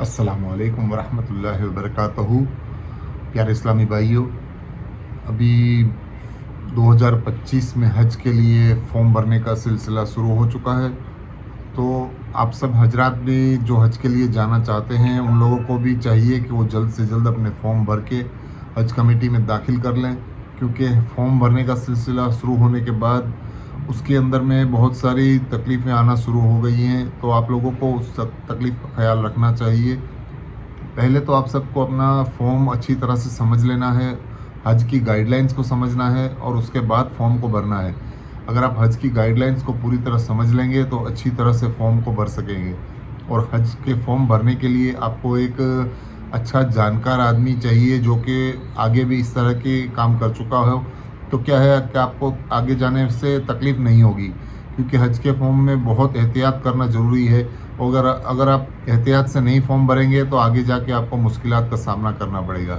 अस्सलामुअलैकुम वरहमतुल्लाहि वबरकातुहू। प्यारे इस्लामी भाइयों, अभी 2025 में हज के लिए फ़ॉर्म भरने का सिलसिला शुरू हो चुका है। तो आप सब हजरात भी जो हज के लिए जाना चाहते हैं, उन लोगों को भी चाहिए कि वो जल्द से जल्द अपने फ़ॉर्म भर के हज कमेटी में दाखिल कर लें, क्योंकि फ़ॉर्म भरने का सिलसिला शुरू होने के बाद उसके अंदर में बहुत सारी तकलीफ़ें आना शुरू हो गई हैं। तो आप लोगों को उस तकलीफ़ का ख्याल रखना चाहिए। पहले तो आप सबको अपना फ़ॉर्म अच्छी तरह से समझ लेना है, हज की गाइडलाइंस को समझना है और उसके बाद फ़ॉर्म को भरना है। अगर आप हज की गाइडलाइंस को पूरी तरह समझ लेंगे तो अच्छी तरह से फ़ॉर्म को भर सकेंगे। और हज के फ़ॉर्म भरने के लिए आपको एक अच्छा जानकार आदमी चाहिए जो कि आगे भी इस तरह के काम कर चुका हो। तो क्या है कि आपको आगे जाने से तकलीफ़ नहीं होगी, क्योंकि हज के फ़ॉर्म में बहुत एहतियात करना ज़रूरी है। और अगर आप एहतियात से नहीं फ़ॉर्म भरेंगे तो आगे जाके आपको मुश्किलात का सामना करना पड़ेगा।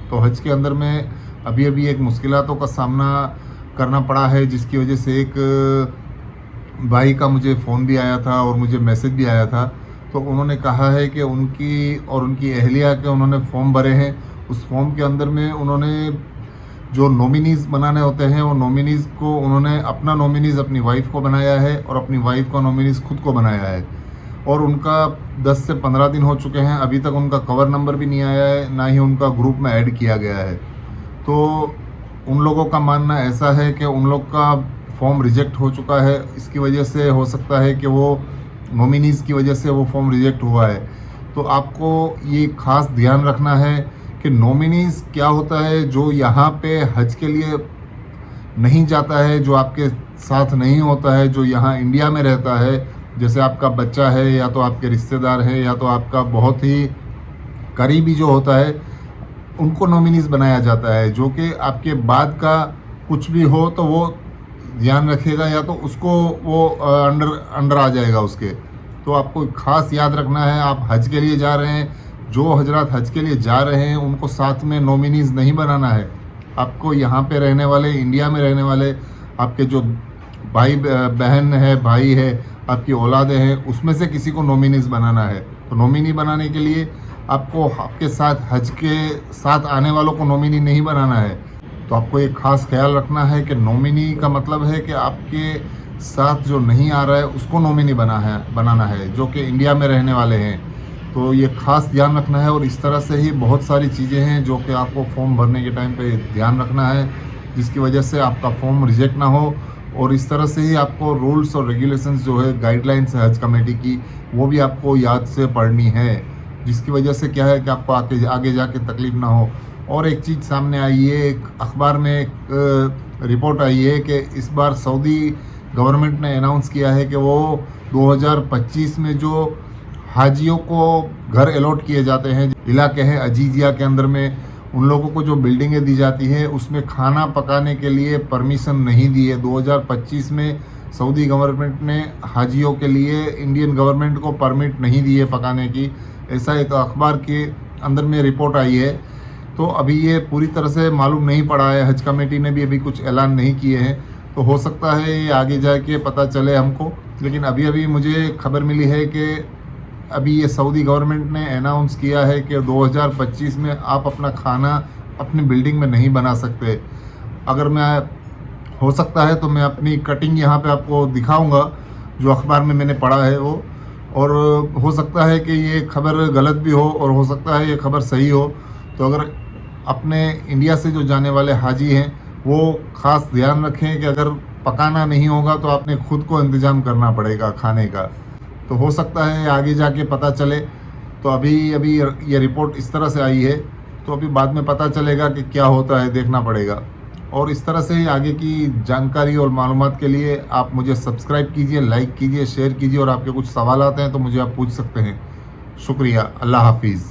तो हज के अंदर में अभी अभी एक मुश्किलातों का सामना करना पड़ा है, जिसकी वजह से एक भाई का मुझे फ़ोन भी आया था और मुझे मैसेज भी आया था। तो उन्होंने कहा है कि उनकी और उनकी अहलिया के उन्होंने फ़ॉर्म भरे हैं। उस फ़ॉर्म के अंदर में उन्होंने जो नॉमिनीज़ बनाने होते हैं, वो नॉमिनीज़ को उन्होंने अपना नॉमिनीज़ अपनी वाइफ को बनाया है और अपनी वाइफ का नॉमिनीज़ खुद को बनाया है। और उनका 10 से 15 दिन हो चुके हैं, अभी तक उनका कवर नंबर भी नहीं आया है, ना ही उनका ग्रुप में ऐड किया गया है। तो उन लोगों का मानना ऐसा है कि उन लोग का फॉर्म रिजेक्ट हो चुका है। इसकी वजह से हो सकता है कि वो नॉमिनीज़ की वजह से वो फॉर्म रिजेक्ट हुआ है। तो आपको ये ख़ास ध्यान रखना है कि नॉमिनीज़ क्या होता है। जो यहाँ पे हज के लिए नहीं जाता है, जो आपके साथ नहीं होता है, जो यहाँ इंडिया में रहता है, जैसे आपका बच्चा है या तो आपके रिश्तेदार हैं या तो आपका बहुत ही करीबी जो होता है, उनको नॉमिनीज़ बनाया जाता है। जो कि आपके बाद का कुछ भी हो तो वो ध्यान रखेगा या तो उसको वो अंडर आ जाएगा उसके। तो आपको ख़ास याद रखना है, आप हज के लिए जा रहे हैं, जो हजरात हज के लिए जा रहे हैं उनको साथ में नॉमिनीज़ नहीं बनाना है। आपको यहाँ पे रहने वाले, इंडिया में रहने वाले आपके जो भाई बहन है, भाई है, आपकी औलादें हैं, उसमें से किसी को नॉमिनीज़ बनाना है। तो नॉमिनी बनाने के लिए आपको आपके साथ हज के साथ आने वालों को नॉमिनी नहीं बनाना है। तो आपको एक ख़ास ख्याल रखना है कि नॉमिनी का मतलब है कि आपके साथ जो नहीं आ रहा है उसको नॉमिनी बनाना है, जो कि इंडिया में रहने वाले हैं। तो ये ख़ास ध्यान रखना है। और इस तरह से ही बहुत सारी चीज़ें हैं जो कि आपको फॉर्म भरने के टाइम पे ध्यान रखना है, जिसकी वजह से आपका फॉर्म रिजेक्ट ना हो। और इस तरह से ही आपको रूल्स और रेगुलेशंस जो है, गाइडलाइंस है हज कमेटी की, वो भी आपको याद से पढ़नी है, जिसकी वजह से क्या है कि आपको आगे जाके तकलीफ़ ना हो। और एक चीज़ सामने आई है, एक अखबार में एक रिपोर्ट आई है कि इस बार सऊदी गवर्नमेंट ने अनाउंस किया है कि वो 2025 में जो हाजियों को घर अलॉट किए जाते हैं, इलाके हैं अजीजिया के अंदर में, उन लोगों को जो बिल्डिंगें दी जाती हैं उसमें खाना पकाने के लिए परमिशन नहीं दी है। 2025 में सऊदी गवर्नमेंट ने हाजियों के लिए इंडियन गवर्नमेंट को परमिट नहीं दी है पकाने की। ऐसा एक अखबार के अंदर में रिपोर्ट आई है। तो अभी ये पूरी तरह से मालूम नहीं पड़ा है, हज कमेटी ने भी अभी कुछ ऐलान नहीं किए हैं। तो हो सकता है ये आगे जाके पता चले हमको। लेकिन अभी अभी मुझे खबर मिली है कि अभी ये सऊदी गवर्नमेंट ने अनाउंस किया है कि 2025 में आप अपना खाना अपनी बिल्डिंग में नहीं बना सकते। अगर मैं हो सकता है तो मैं अपनी कटिंग यहाँ पे आपको दिखाऊंगा, जो अखबार में मैंने पढ़ा है वो। और हो सकता है कि ये खबर गलत भी हो और हो सकता है ये खबर सही हो। तो अगर अपने इंडिया से जो जाने वाले हाजी हैं वो ख़ास ध्यान रखें कि अगर पकाना नहीं होगा तो आपने खुद को इंतज़ाम करना पड़ेगा खाने का। तो हो सकता है आगे जाके पता चले। तो अभी अभी ये रिपोर्ट इस तरह से आई है, तो अभी बाद में पता चलेगा कि क्या होता है, देखना पड़ेगा। और इस तरह से ही आगे की जानकारी और मालूमात के लिए आप मुझे सब्सक्राइब कीजिए, लाइक कीजिए, शेयर कीजिए। और आपके कुछ सवाल आते हैं तो मुझे आप पूछ सकते हैं। शुक्रिया। अल्लाह हाफिज़।